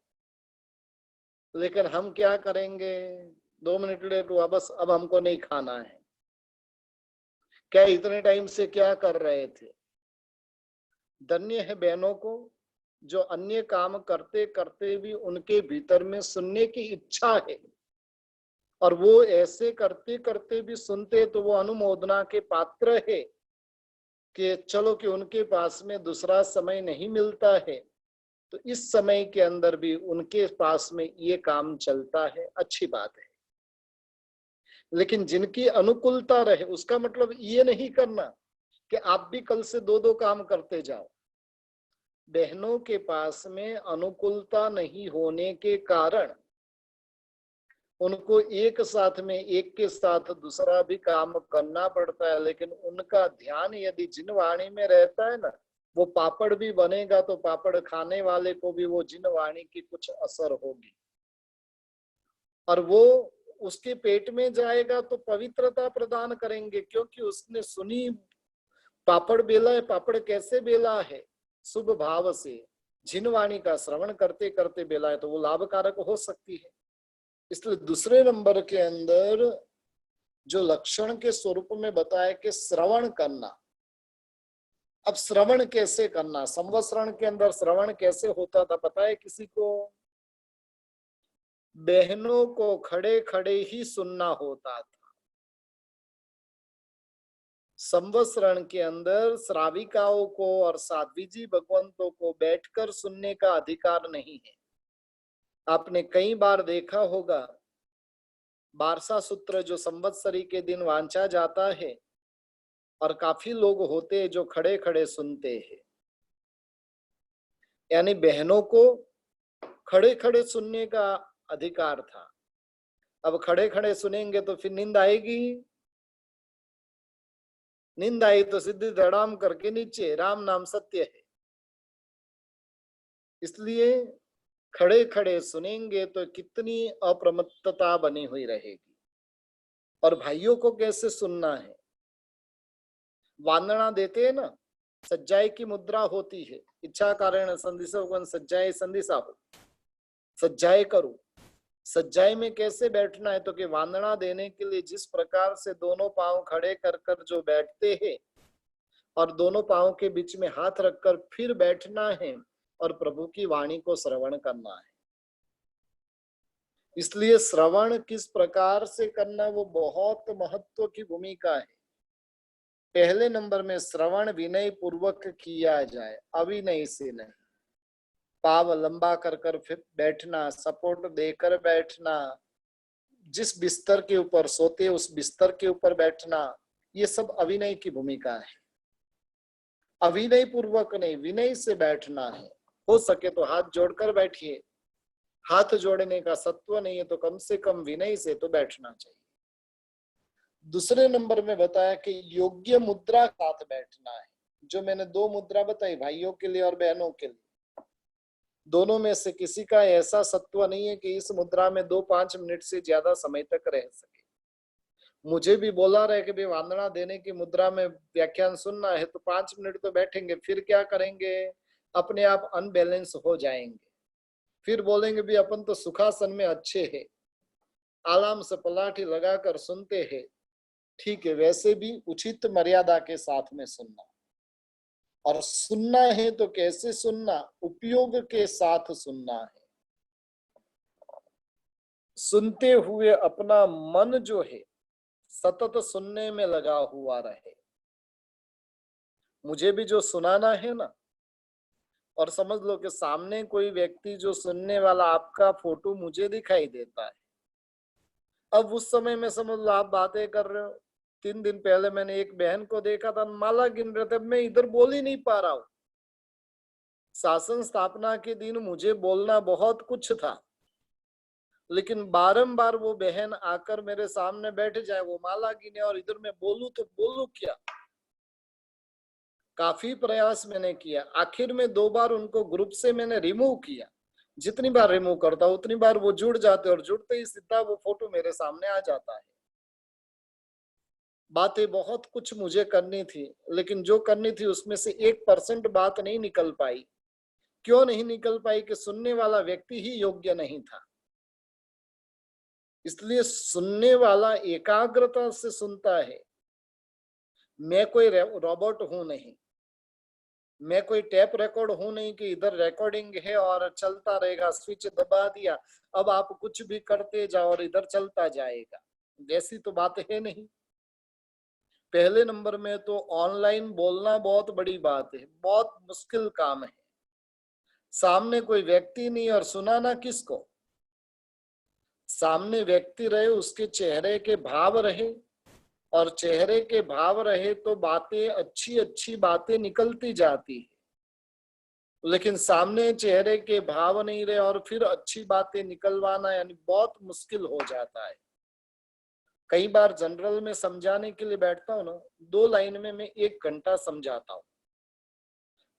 लेकिन हम क्या करेंगे, 2 मिनट लेट हुआ बस, अब हमको नहीं खाना है। क्या इतने टाइम से क्या कर रहे थे? धन्य है बहनों को जो अन्य काम करते करते भी उनके भीतर में सुनने की इच्छा है, और वो ऐसे करते करते भी सुनते, तो वो अनुमोदना के पात्र है कि चलो कि उनके पास में दूसरा समय नहीं मिलता है, तो इस समय के अंदर भी उनके पास में ये काम चलता है, अच्छी बात है। लेकिन जिनकी अनुकूलता रहे, उसका मतलब ये नहीं करना कि आप भी कल से 2-2 काम करते जाओ। बहनों के पास में अनुकूलता नहीं होने के कारण उनको एक साथ में एक के साथ दूसरा भी काम करना पड़ता है, लेकिन उनका ध्यान यदि जिन वाणी में रहता है ना, वो पापड़ भी बनेगा तो पापड़ खाने वाले को भी वो जिन वाणी की कुछ असर होगी, और वो उसके पेट में जाएगा तो पवित्रता प्रदान करेंगे, क्योंकि उसने सुनी पापड़ बेला है। पापड़ कैसे बेला है? शुभ भाव से जिनवाणी का श्रवण करते करते बेला है, तो वो लाभकारक हो सकती है। इसलिए दूसरे नंबर के अंदर जो लक्षण के स्वरूप में बताया कि श्रवण करना। अब श्रवण कैसे करना? संवत्सरण के अंदर श्रवण कैसे होता था पता है किसी को? बहनों को खड़े खड़े ही सुनना होता था। संवत्सरण के अंदर श्राविकाओं को और साध्वी जी भगवंतों को बैठकर सुनने का अधिकार नहीं है। आपने कई बार देखा होगा, बारसा सूत्र जो संवत्सरी के दिन वांचा जाता है, और काफी लोग होते हैं जो खड़े खड़े सुनते हैं। यानी बहनों को खड़े खड़े सुनने का अधिकार था। अब खड़े खड़े सुनेंगे तो फिर नींद आएगी। नींद आई तो सिद्धि धड़ाम करके नीचे, राम नाम सत्य है। इसलिए खड़े खड़े सुनेंगे तो कितनी अप्रमत्तता बनी हुई रहेगी। और भाइयों को कैसे सुनना है? वांदना देते हैं ना, सज्जाई की मुद्रा होती है। इच्छा कारण संदिशा सज्जाए संदिशा हो, सज्जाए करो। सज्जाई में कैसे बैठना है? तो कि वांदना देने के लिए जिस प्रकार से दोनों पांव खड़े कर कर जो बैठते हैं, और दोनों पांव के बीच में हाथ रखकर फिर बैठना है, और प्रभु की वाणी को श्रवण करना है। इसलिए श्रवण किस प्रकार से करना, वो बहुत महत्व की भूमिका है। पहले नंबर में श्रवण विनय पूर्वक किया जाए, अविनय से नहीं। पाव लंबा कर कर फिर बैठना, सपोर्ट देकर बैठना, जिस बिस्तर के ऊपर सोते उस बिस्तर के ऊपर बैठना, ये सब अविनय की भूमिका है। अविनय पूर्वक नहीं, विनय से बैठना है। हो सके तो हाथ जोड़कर बैठिए। हाथ जोड़ने का सत्व नहीं है तो कम से कम विनय से तो बैठना चाहिए। दूसरे नंबर में बताया कि योग्य मुद्रा साथ बैठना है। जो मैंने दो मुद्रा बताई, भाइयों के लिए और बहनों के लिए, दोनों में से किसी का ऐसा सत्व नहीं है कि इस मुद्रा में 2-5 मिनट से ज्यादा समय तक रह सके। मुझे भी बोला रहे कि भाई वंदना देने की मुद्रा में व्याख्यान सुनना है तो 5 मिनट तो बैठेंगे, फिर क्या करेंगे? अपने आप अनबैलेंस हो जाएंगे। फिर बोलेंगे भी अपन तो सुखासन में अच्छे हैं, आराम से पलाठी लगाकर सुनते हैं। ठीक है, वैसे भी उचित मर्यादा के साथ में सुनना। और सुनना है तो कैसे सुनना? उपयोग के साथ सुनना है। सुनते हुए अपना मन जो है सतत सुनने में लगा हुआ रहे। मुझे भी जो सुनाना है ना, और समझ लो कि सामने कोई व्यक्ति जो सुनने वाला, आपका फोटो मुझे दिखाई देता है। अब उस समय में समझ लो आप बातें कर रहे हो। 3 दिन पहले मैंने एक बहन को देखा था, माला गिन रहे थे, मैं इधर बोल ही नहीं पा रहा हूं। शासन स्थापना के दिन मुझे बोलना बहुत कुछ था, लेकिन बारंबार वो बहन आकर मेरे सामने बैठ जाए, वो माला गिने, और इधर मैं बोलूं तो बोलूं क्या? काफी प्रयास मैंने किया। आखिर में 2 बार उनको ग्रुप से मैंने रिमूव किया। जितनी बार रिमूव करता उतनी बार वो जुड़ जाते, और जुड़ते ही सीधा वो फोटो मेरे सामने आ जाता है। बातें बहुत कुछ मुझे करनी थी, लेकिन जो करनी थी उसमें से 1% बात नहीं निकल पाई। क्यों नहीं निकल पाई? कि सुनने वाला व्यक्ति ही योग्य नहीं था। इसलिए सुनने वाला एकाग्रता से सुनता है। मैं कोई रोबोट हूं नहीं, मैं कोई टेप रिकॉर्ड हूं नहीं कि इधर रिकॉर्डिंग है और चलता रहेगा, स्विच दबा दिया अब आप कुछ भी करते जाओ और इधर चलता जाएगा। वैसी तो बात है नहीं। पहले नंबर में तो ऑनलाइन बोलना बहुत बड़ी बात है, बहुत मुश्किल काम है। सामने कोई व्यक्ति नहीं, और सुनाना किसको? सामने व्यक्ति रहे, उसके चेहरे के भाव रहे, और चेहरे के भाव रहे तो बातें अच्छी अच्छी बातें निकलती जाती है। लेकिन सामने चेहरे के भाव नहीं रहे और फिर अच्छी बातें निकलवाना यानी बहुत मुश्किल हो जाता है। कई बार जनरल में समझाने के लिए बैठता हूँ ना, 2 लाइन में मैं 1 घंटा समझाता हूँ।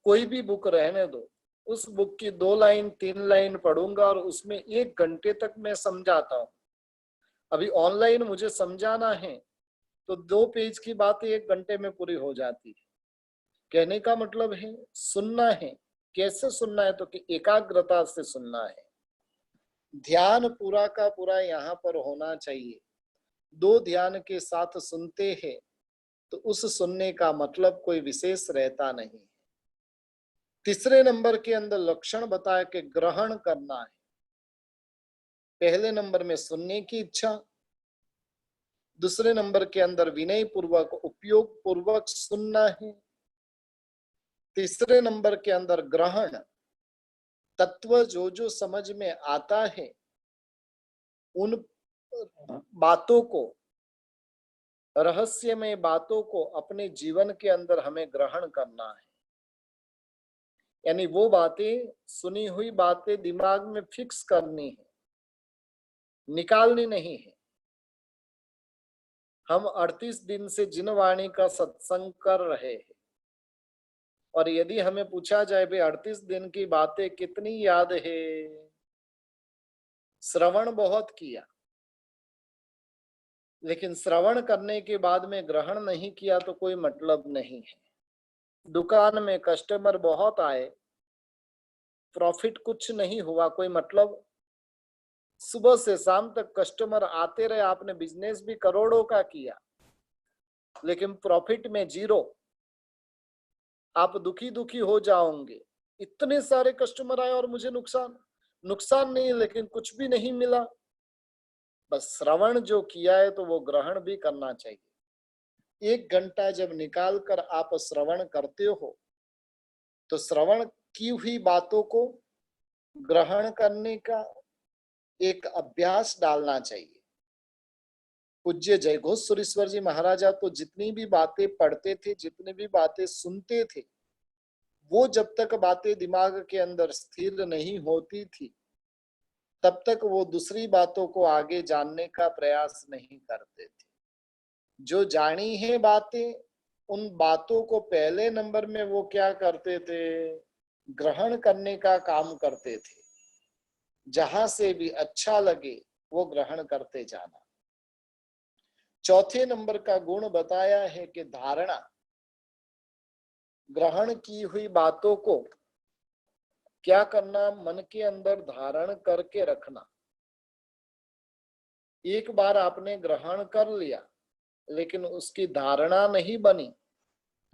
कोई भी बुक रहने दो, उस बुक की 2 लाइन 3 लाइन पढ़ूंगा और उसमें 1 घंटे तक मैं समझाता हूँ। अभी ऑनलाइन मुझे समझाना है तो 2 पेज की बात 1 घंटे में पूरी हो जाती है। कहने का मतलब है सुनना है। कैसे सुनना है? तो कि एकाग्रता से सुनना है। ध्यान पूरा का पूरा यहाँ पर होना चाहिए। 2 ध्यान के साथ सुनते हैं तो उस सुनने का मतलब कोई विशेष रहता नहीं। तीसरे नंबर के अंदर लक्षण बताया कि ग्रहण करना है। पहले नंबर में सुनने की इच्छा, दूसरे नंबर के अंदर विनय पूर्वक उपयोग पूर्वक सुनना है, तीसरे नंबर के अंदर ग्रहण, तत्व जो जो समझ में आता है उन बातों को, रहस्यमय बातों को अपने जीवन के अंदर हमें ग्रहण करना है। यानी वो बातें, सुनी हुई बातें दिमाग में फिक्स करनी है, निकालनी नहीं है। हम 38 दिन से जिन वाणी का सत्संग कर रहे हैं और यदि हमें पूछा जाए भाई 38 दिन की बातें कितनी याद है? श्रवण बहुत किया, लेकिन श्रवण करने के बाद में ग्रहण नहीं किया तो कोई मतलब नहीं है। दुकान में कस्टमर बहुत आए, प्रॉफिट कुछ नहीं हुआ, कोई मतलब? सुबह से शाम तक कस्टमर आते रहे, आपने बिजनेस भी करोड़ों का किया लेकिन प्रॉफिट में 0, आप दुखी दुखी हो जाओगे। इतने सारे कस्टमर आए और मुझे नुकसान नुकसान नहीं, लेकिन कुछ भी नहीं मिला। बस श्रवण जो किया है तो वो ग्रहण भी करना चाहिए। 1 घंटा जब निकाल कर आप श्रवण करते हो तो श्रवण की हुई बातों को ग्रहण करने का एक अभ्यास डालना चाहिए। पूज्य जय घोषेश्वर जी महाराजा तो जितनी भी बातें पढ़ते थे, जितनी भी बातें सुनते थे, वो जब तक बातें दिमाग के अंदर स्थिर नहीं होती थी तब तक वो दूसरी बातों को आगे जानने का प्रयास नहीं करते थे। जो जानी है बातें, उन बातों को पहले नंबर में वो क्या करते थे? ग्रहण करने का काम करते थे। जहां से भी अच्छा लगे वो ग्रहण करते जाना। चौथे नंबर का गुण बताया है कि धारणा, ग्रहण की हुई बातों को क्या करना? मन के अंदर धारण करके रखना। एक बार आपने ग्रहण कर लिया लेकिन उसकी धारणा नहीं बनी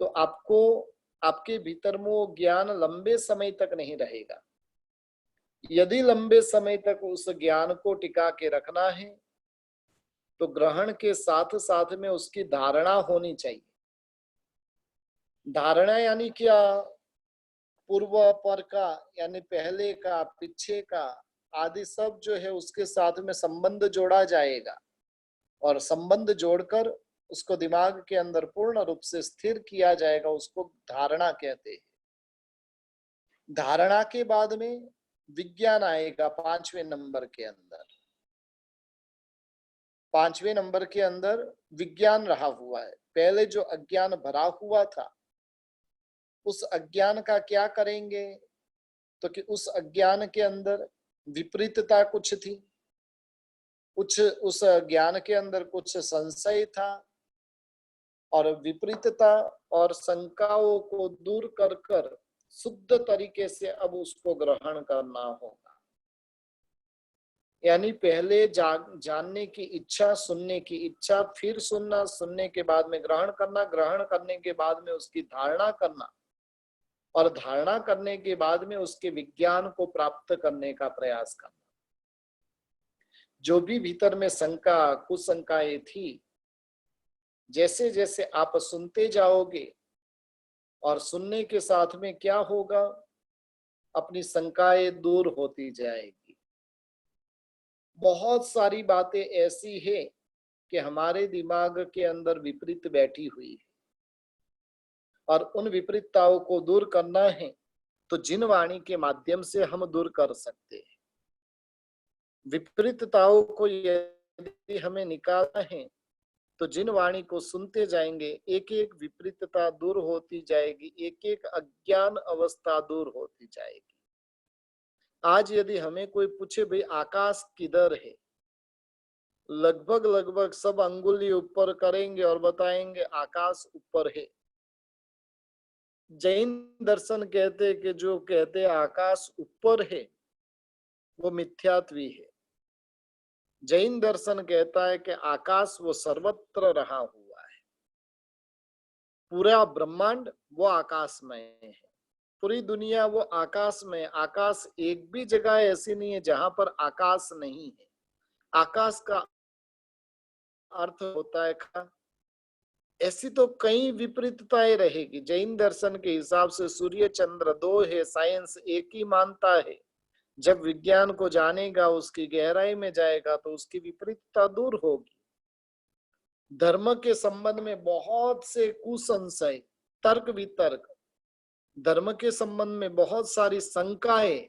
तो आपको, आपके भीतर में वो ज्ञान लंबे समय तक नहीं रहेगा। यदि लंबे समय तक उस ज्ञान को टिका के रखना है तो ग्रहण के साथ साथ में उसकी धारणा होनी चाहिए। धारणा यानी क्या? पूर्व पर का यानी पहले का, पीछे का आदि सब जो है उसके साथ में संबंध जोड़ा जाएगा और संबंध जोड़कर उसको दिमाग के अंदर पूर्ण रूप से स्थिर किया जाएगा। उसको धारणा कहते हैं। धारणा के बाद में विज्ञान आएगा 5वें नंबर के अंदर। 5वें नंबर के अंदर विज्ञान रहा हुआ है। पहले जो अज्ञान भरा हुआ था उस अज्ञान का क्या करेंगे? तो कि उस अज्ञान के अंदर विपरीतता कुछ थी, कुछ उस ज्ञान के अंदर कुछ संशय था और विपरीतता और शंकाओं को दूर कर कर शुद्ध तरीके से अब उसको ग्रहण करना होगा। यानी पहले जानने की इच्छा, सुनने की इच्छा, फिर सुनना, सुनने के बाद में ग्रहण करना, ग्रहण करने के बाद में उसकी धारणा करना और धारणा करने के बाद में उसके विज्ञान को प्राप्त करने का प्रयास करना। जो भी भीतर में शंका, कुशंकाएं थी, जैसे जैसे आप सुनते जाओगे और सुनने के साथ में क्या होगा? अपनी शंकाएं दूर होती जाएगी। बहुत सारी बातें ऐसी है कि हमारे दिमाग के अंदर विपरीत बैठी हुई है और उन विपरीतताओं को दूर करना है तो जिन वाणी के माध्यम से हम दूर कर सकते हैं। विपरीतताओं को यदि हमें निकालना है तो जिन वाणी को सुनते जाएंगे एक एक विपरीतता दूर होती जाएगी, एक एक अज्ञान अवस्था दूर होती जाएगी। आज यदि हमें कोई पूछे भाई आकाश किधर है, लगभग लगभग सब अंगुली ऊपर करेंगे और बताएंगे आकाश ऊपर है। जैन दर्शन कहते हैं कि जो कहते आकाश ऊपर है वो मिथ्यात्वी है। जैन दर्शन कहता है कि आकाश वो सर्वत्र रहा हुआ है, पूरा ब्रह्मांड वो आकाशमय है, पूरी दुनिया वो आकाशमय। आकाश एक भी जगह ऐसी नहीं है जहां पर आकाश नहीं है। आकाश का अर्थ होता है खा। ऐसी तो कई विपरीतताएं रहेगी। जैन दर्शन के हिसाब से सूर्य चंद्र दो है, साइंस एक ही मानता है। जब विज्ञान को जानेगा, उसकी गहराई में जाएगा तो उसकी विपरीतता दूर होगी। धर्म के संबंध में बहुत से कुसंशय, तर्क वितर्क, धर्म के संबंध में बहुत सारी शंकाएं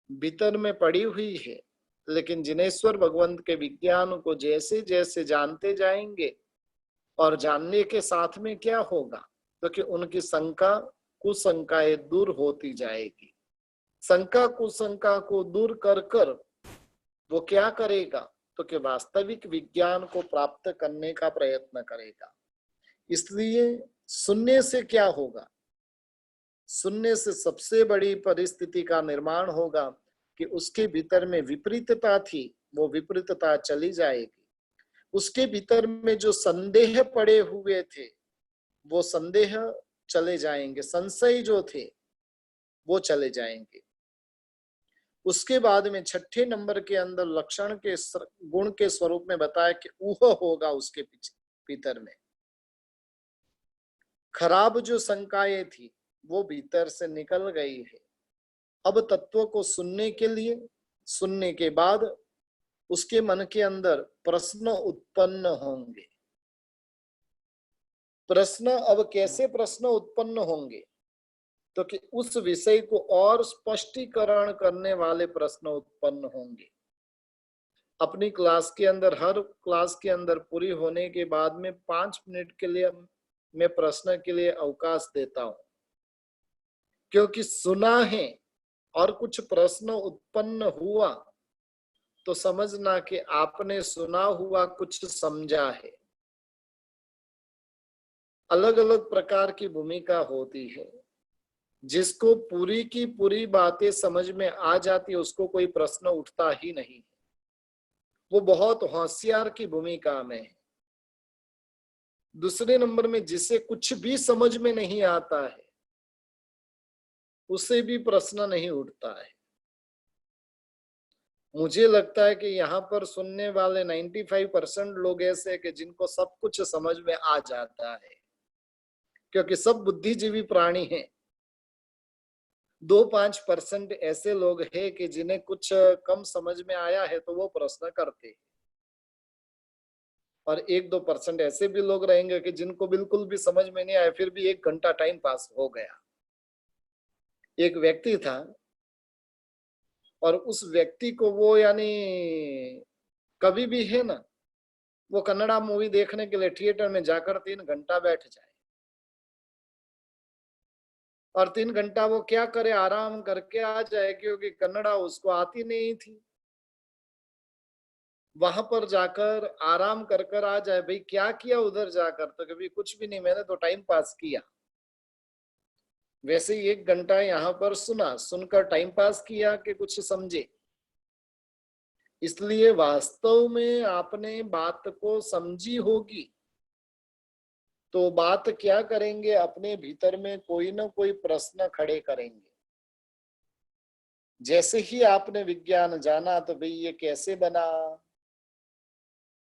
भीतर में पड़ी हुई है। लेकिन जिनेश्वर भगवंत के विज्ञान को जैसे जैसे जानते जाएंगे और जानने के साथ में क्या होगा तो कि उनकी शंका कुशंकाएं दूर होती जाएगी। शंका कुशंका को दूर कर कर वो क्या करेगा तो कि वास्तविक विज्ञान को प्राप्त करने का प्रयत्न करेगा। इसलिए सुनने से क्या होगा, सुनने से सबसे बड़ी परिस्थिति का निर्माण होगा कि उसके भीतर में विपरीतता थी वो विपरीतता चली जाएगी। उसके भीतर में जो संदेह पड़े हुए थे वो संदेह चले जाएंगे, संशय जो थे वो चले जाएंगे। उसके बाद में छठे नंबर के अंदर लक्षण के गुण के स्वरूप में बताया कि ऊह होगा उसके पीछे भीतर में। खराब जो शंकाएं थी वो भीतर से निकल गई है। अब तत्व को सुनने के लिए, सुनने के बाद उसके मन के अंदर प्रश्न उत्पन्न होंगे। प्रश्न अब कैसे प्रश्न उत्पन्न होंगे तो कि उस विषय को और स्पष्टीकरण करने वाले प्रश्न उत्पन्न होंगे। अपनी क्लास के अंदर, हर क्लास के अंदर पूरी होने के बाद में 5 मिनट के लिए मैं प्रश्न के लिए अवकाश देता हूं, क्योंकि सुना है और कुछ प्रश्न उत्पन्न हुआ तो समझना कि आपने सुना हुआ कुछ समझा है। अलग अलग प्रकार की भूमिका होती है। जिसको पूरी की पूरी बातें समझ में आ जाती है उसको कोई प्रश्न उठता ही नहीं, वो बहुत होशियार की भूमिका में है। दूसरे नंबर में जिसे कुछ भी समझ में नहीं आता है उसे भी प्रश्न नहीं उठता है। मुझे लगता है कि यहाँ पर सुनने वाले 95% लोग ऐसे हैं कि जिनको सब कुछ समझ में आ जाता है, क्योंकि सब बुद्धिजीवी प्राणी हैं। 2-5% ऐसे लोग हैं कि जिन्हें कुछ कम समझ में आया है तो वो प्रश्न करते हैं, और 1-2% ऐसे भी लोग रहेंगे कि जिनको बिल्कुल भी समझ में नहीं आया फिर भी 1 घंटा टाइम पास हो गया। एक व्यक्ति था और उस व्यक्ति को वो यानी कभी भी है ना, वो कन्नड़ा मूवी देखने के लिए थिएटर में जाकर 3 घंटा बैठ जाए और 3 घंटा वो क्या करे, आराम करके आ जाए, क्योंकि कन्नड़ा उसको आती नहीं थी। वहां पर जाकर आराम कर कर आ जाए। भाई क्या किया उधर जाकर तो कभी कुछ भी नहीं, मैंने तो टाइम पास किया। वैसे ही 1 घंटा यहाँ पर सुना, सुनकर टाइम पास किया कि कुछ समझे। इसलिए वास्तव में आपने बात को समझी होगी तो बात क्या करेंगे, अपने भीतर में कोई ना कोई प्रश्न खड़े करेंगे। जैसे ही आपने विज्ञान जाना तो भाई ये कैसे बना,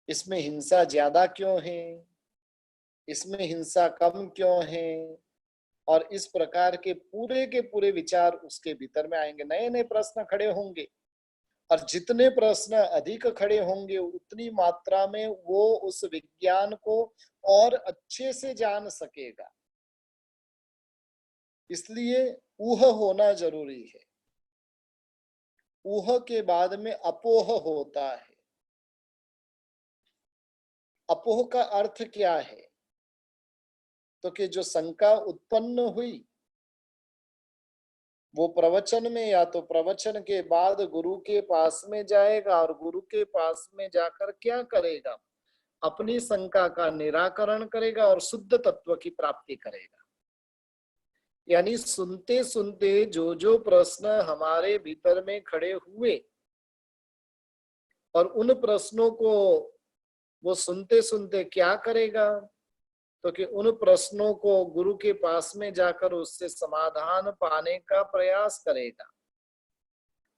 इसमें हिंसा ज्यादा क्यों है, इसमें हिंसा कम क्यों है, और इस प्रकार के पूरे विचार उसके भीतर में आएंगे। नए नए प्रश्न खड़े होंगे और जितने प्रश्न अधिक खड़े होंगे उतनी मात्रा में वो उस विज्ञान को और अच्छे से जान सकेगा। इसलिए ऊह होना जरूरी है। ऊह के बाद में अपोह होता है। अपोह का अर्थ क्या है? तो कि जो शंका उत्पन्न हुई वो प्रवचन में, या तो प्रवचन के बाद गुरु के पास में जाएगा और गुरु के पास में जाकर क्या करेगा? अपनी शंका का निराकरण करेगा और शुद्ध तत्व की प्राप्ति करेगा। यानी सुनते सुनते जो जो प्रश्न हमारे भीतर में खड़े हुए और उन प्रश्नों को वो सुनते सुनते क्या करेगा? तो कि उन प्रश्नों को गुरु के पास में जाकर उससे समाधान पाने का प्रयास करेगा।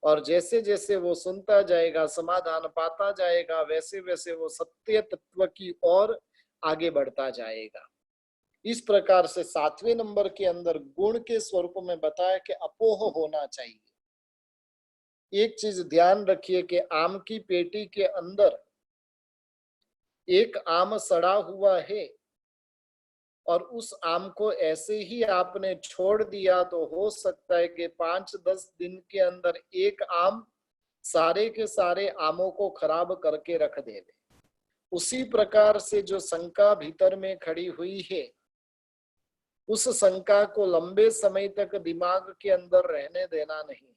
और जैसे जैसे वो सुनता जाएगा, समाधान पाता जाएगा, वैसे वैसे वो सत्य तत्व की ओर आगे बढ़ता जाएगा। इस प्रकार से 7वें नंबर के अंदर गुण के स्वरूप में बताया कि अपोह होना चाहिए। एक चीज ध्यान रखिए कि आम की पेटी के अंदर एक आम सड़ा हुआ है और उस आम को ऐसे ही आपने छोड़ दिया तो हो सकता है कि 5-10 दिन के अंदर एक आम सारे के सारे आमों को खराब करके रख देवे। उसी प्रकार से जो शंका भीतर में खड़ी हुई है, उस शंका को लंबे समय तक दिमाग के अंदर रहने देना नहीं है।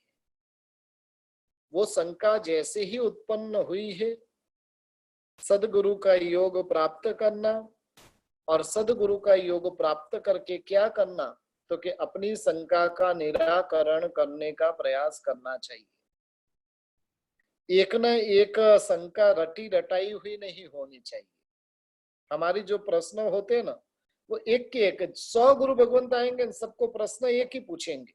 वो शंका जैसे ही उत्पन्न हुई है, सदगुरु का योग प्राप्त करना, और सदगुरु का योग प्राप्त करके क्या करना? तो कि अपनी शंका का निराकरण करने का प्रयास करना चाहिए। एक न एक शंका रटी रटाई हुई नहीं होनी चाहिए। हमारी जो प्रश्न होते हैं ना, वो एक के एक 100 गुरु भगवंत आएंगे, सबको प्रश्न एक ही पूछेंगे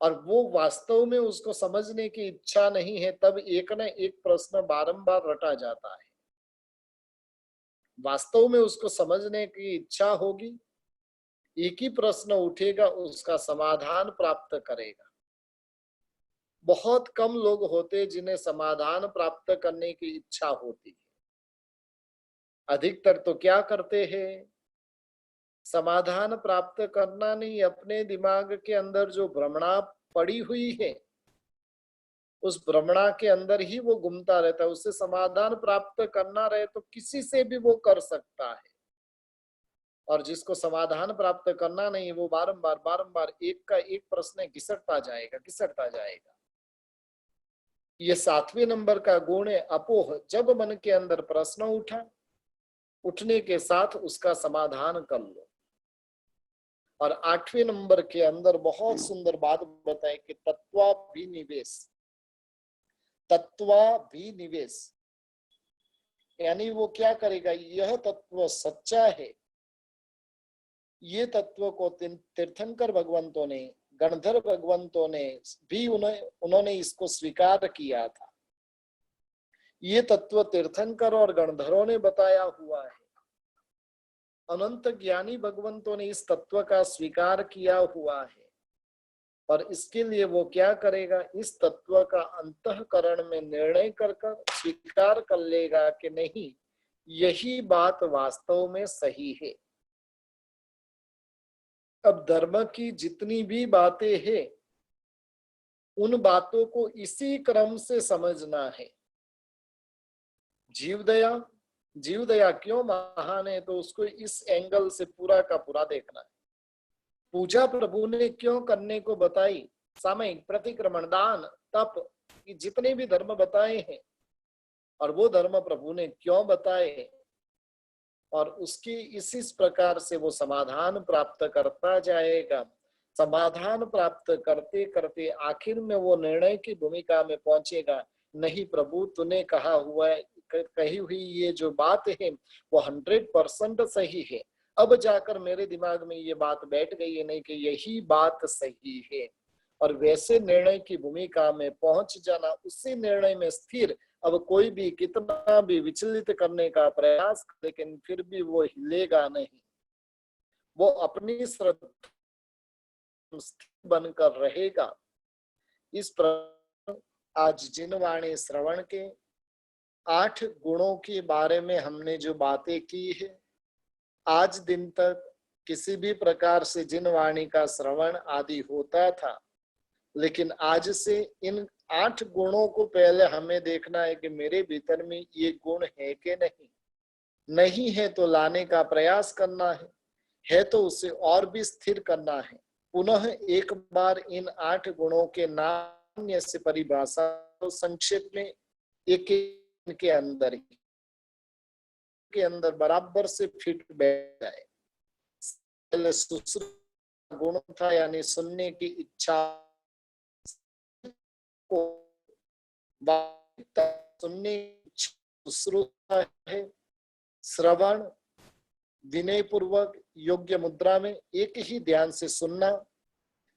और वो वास्तव में उसको समझने की इच्छा नहीं है, तब एक न एक प्रश्न बारंबार रटा जाता है। वास्तव में उसको समझने की इच्छा होगी, एक ही प्रश्न उठेगा, उसका समाधान प्राप्त करेगा। बहुत कम लोग होते जिन्हें समाधान प्राप्त करने की इच्छा होती है। अधिकतर तो क्या करते हैं? समाधान प्राप्त करना नहीं, अपने दिमाग के अंदर जो भ्रमणा पड़ी हुई है उस भ्रमणा के अंदर ही वो घूमता रहता है। उससे समाधान प्राप्त करना रहे तो किसी से भी वो कर सकता है, और जिसको समाधान प्राप्त करना नहीं वो बारंबार बारंबार एक का एक प्रश्न घिसटता जाएगा, घिसटता जाएगा। ये 7वें नंबर का गुण है अपोह। जब मन के अंदर प्रश्न उठा, उठने के साथ उसका समाधान कर लो। और 8वें नंबर के अंदर बहुत सुंदर बात बताए कि तत्वाभिनिवेश। तत्वाभिनिवेश यानी वो क्या करेगा? यह तत्व सच्चा है, ये तत्व को तीर्थंकर भगवंतों ने, गणधर भगवंतों ने भी उन्होंने इसको स्वीकार किया था। ये तत्व तीर्थंकर और गणधरों ने बताया हुआ है। अनंत ज्ञानी भगवंतों ने इस तत्व का स्वीकार किया हुआ है, और इसके लिए वो क्या करेगा? इस तत्व का अंतःकरण में निर्णय कर स्वीकार कर लेगा कि नहीं, यही बात वास्तव में सही है। अब धर्म की जितनी भी बातें हैं, उन बातों को इसी क्रम से समझना है। जीवदया, जीवदया क्यों महान है? तो उसको इस एंगल से पूरा का पूरा देखना है। पूजा प्रभु ने क्यों करने को बताई? सामयिक, प्रतिक्रमण, दान, तप, जितने भी धर्म बताए हैं, और वो धर्म प्रभु ने क्यों बताए, और उसकी इस प्रकार से वो समाधान प्राप्त करता जाएगा। समाधान प्राप्त करते करते आखिर में वो निर्णय की भूमिका में पहुंचेगा, नहीं प्रभु तूने कहा हुआ है, कही हुई ये जो बात है वो 100% सही है। अब जाकर मेरे दिमाग में ये बात बैठ गई है, नहीं कि यही बात सही है, और वैसे निर्णय की भूमिका में पहुंच जाना, उसी निर्णय में स्थिर। अब कोई भी कितना भी विचलित करने का प्रयास, लेकिन फिर भी वो हिलेगा नहीं, वो अपनी श्रद्धा बनकर रहेगा। इस प्रकार आज जिन वाणी श्रवण के 8 गुणों के बारे में हमने जो बातें की है, आज दिन तक किसी भी प्रकार से जिन वाणी का श्रवण आदि होता था, लेकिन आज से इन 8 गुणों को पहले हमें देखना है कि मेरे भीतर में ये गुण है कि नहीं। नहीं है तो लाने का प्रयास करना है तो उसे और भी स्थिर करना है। पुनः एक बार इन 8 गुणों के नान्य से परिभाषा तो संक्षेप में एक के अंदर बराबर से फिट बैठ जाए। पहले सुश्रुत गुण था, यानी सुनने की इच्छा को, सुनने की सुश्रुत है, श्रवण विनय पूर्वक योग्य मुद्रा में एक ही ध्यान से सुनना,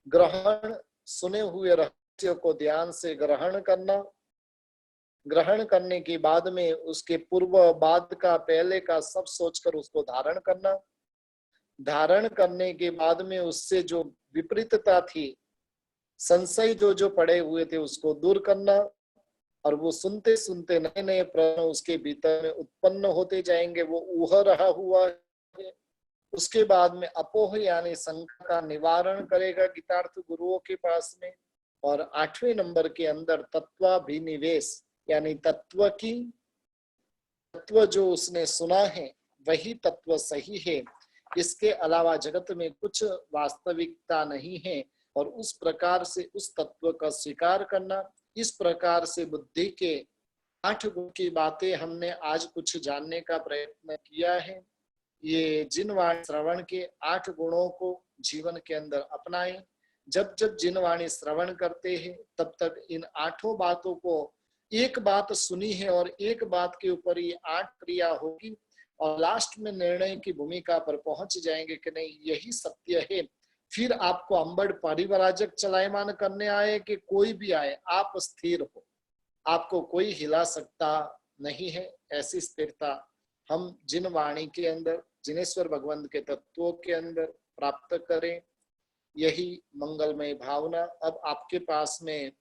ग्रहण सुने हुए रहस्य को ध्यान से ग्रहण करना, ग्रहण करने के बाद में उसके पूर्व बाद का पहले का सब सोचकर उसको धारण करना, धारण करने के बाद में उससे जो विपरीतता थी, संशय जो पड़े हुए थे, उसको दूर करना, और वो सुनते सुनते नए नए प्रश्न उसके भीतर में उत्पन्न होते जाएंगे। वो ऊह रहा हुआ है। उसके बाद में अपोह यानी शंका का निवारण करेगा गीतार्थ गुरुओं के पास में। और 8वें नंबर के अंदर तत्वाभिनिवेश यानी तत्व जो उसने सुना है वही तत्व सही है, इसके अलावा जगत में कुछ वास्तविकता नहीं है, और उस प्रकार से उस तत्व का स्वीकार करना। इस प्रकार से बुद्धि के 8 गुण की बातें हमने आज कुछ जानने का प्रयत्न किया है। ये जिन वाणी श्रवण के 8 गुणों को जीवन के अंदर अपनाएं। जब जब जिन वाणी श्रवण करते हैं तब तक इन 8 बातों को, एक बात सुनी है और एक बात के ऊपर ये 8 क्रिया होगी, और लास्ट में निर्णय की भूमिका पर पहुंच जाएंगे कि नहीं यही सत्य है। फिर आपको अंबड़ परिवराजक चलायमान करने आए कि कोई भी आए, आप स्थिर हो, आपको कोई हिला सकता नहीं है। ऐसी स्थिरता हम जिन वाणी के अंदर, जिनेश्वर भगवंत के तत्वों के अंदर प्राप्त करें, यही मंगलमय भावना। अब आपके पास में